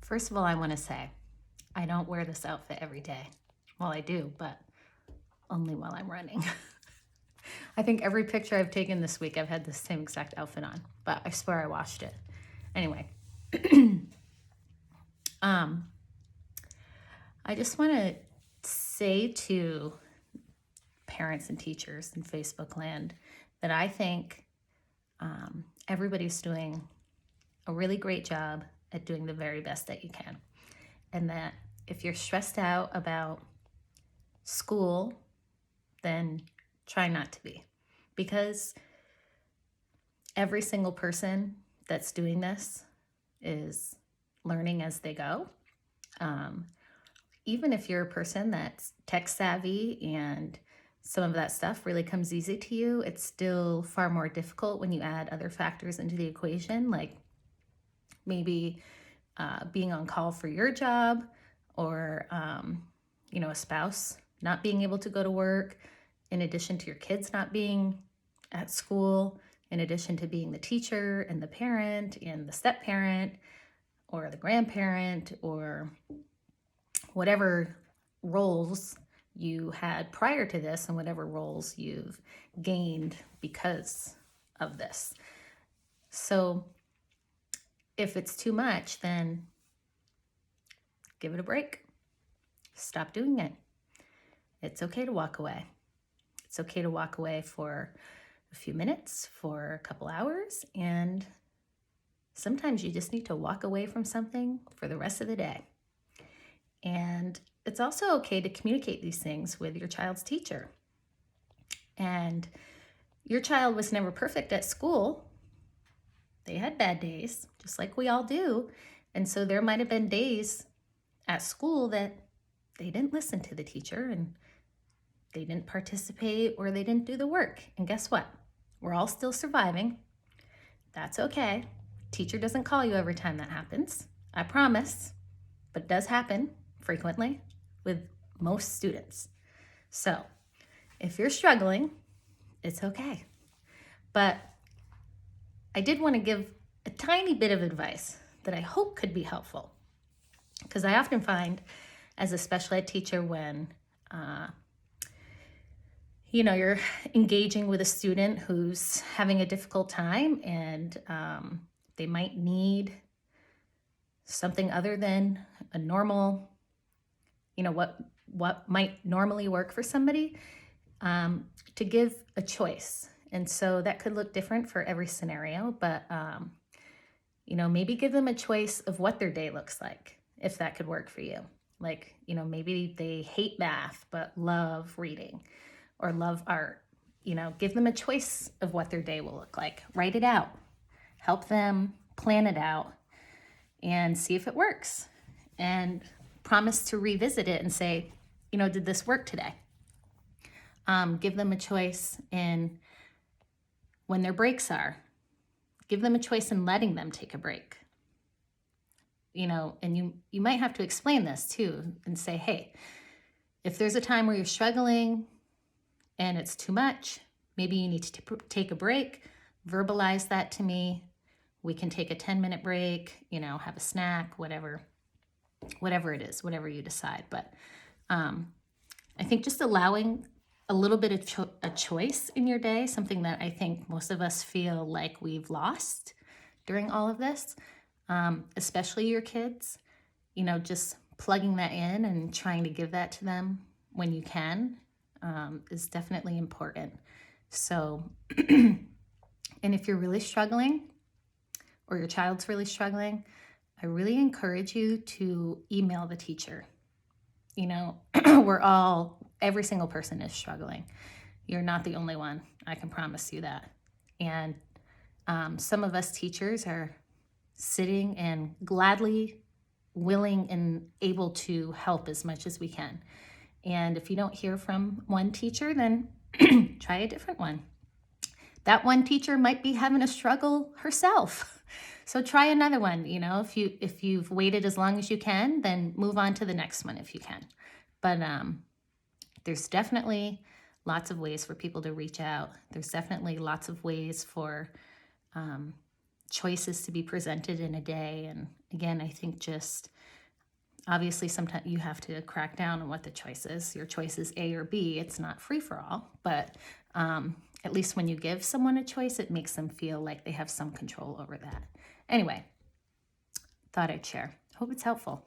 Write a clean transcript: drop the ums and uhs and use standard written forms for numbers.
First of all, I want to say I don't wear this outfit every day. Well, I do, but only while I'm running. I think every picture I've taken this week, I've had the same exact outfit on, but I swear I washed it. Anyway, um, I just want to say to parents and teachers in Facebook land that I think everybody's doing a really great job at doing the very best that you can. And that if you're stressed out about school, then try not to be. Because every single person that's doing this is learning as they go. Even if you're a person that's tech savvy and some of that stuff really comes easy to you, it's still far more difficult when you add other factors into the equation, like maybe being on call for your job or, a spouse not being able to go to work, in addition to your kids not being at school, in addition to being the teacher and the parent and the step parent or the grandparent or whatever roles you had prior to this and whatever roles you've gained because of this. So if it's too much, then give it a break. Stop doing it. It's okay to walk away. It's okay to walk away for a few minutes, for a couple hours, and sometimes you just need to walk away from something for the rest of the day. And it's also okay to communicate these things with your child's teacher. And your child was never perfect at school. They had bad days, just like we all do. And so there might have been days at school that they didn't listen to the teacher and they didn't participate or they didn't do the work. And guess what? We're all still surviving. That's okay. Teacher doesn't call you every time that happens. I promise. But it does happen frequently with most students. So if you're struggling, it's okay. But I did want to give a tiny bit of advice that I hope could be helpful. Because I often find as a special ed teacher when you're engaging with a student who's having a difficult time and they might need something other than a normal, what might normally work for somebody, to give a choice. And so that could look different for every scenario, but maybe give them a choice of what their day looks like, if that could work for you. Like, maybe they hate math but love reading or love art. Give them a choice of what their day will look like. Write it out. Help them plan it out and see if it works. And promise to revisit it and say, did this work today? Give them a choice in when their breaks are. Give them a choice in letting them take a break. And you might have to explain this too and say, hey, if there's a time where you're struggling and it's too much, maybe you need to take a break, verbalize that to me. We can take a 10-minute break, have a snack, whatever it is, whatever you decide. But I think just allowing a little bit of a choice in your day, something that I think most of us feel like we've lost during all of this, especially your kids, just plugging that in and trying to give that to them when you can, is definitely important. So, and if you're really struggling or your child's really struggling, I really encourage you to email the teacher. Every single person is struggling. You're not the only one. I can promise you that. And some of us teachers are sitting and gladly willing and able to help as much as we can. And if you don't hear from one teacher, then try a different one. That one teacher might be having a struggle herself. So try another one. If you've waited as long as you can, then move on to the next one if you can. But there's definitely lots of ways for people to reach out. There's definitely lots of ways for choices to be presented in a day. And again, I think just obviously sometimes you have to crack down on what the choice is. Your choice is A or B. It's not free for all, but at least when you give someone a choice, it makes them feel like they have some control over that. Anyway, thought I'd share. Hope it's helpful.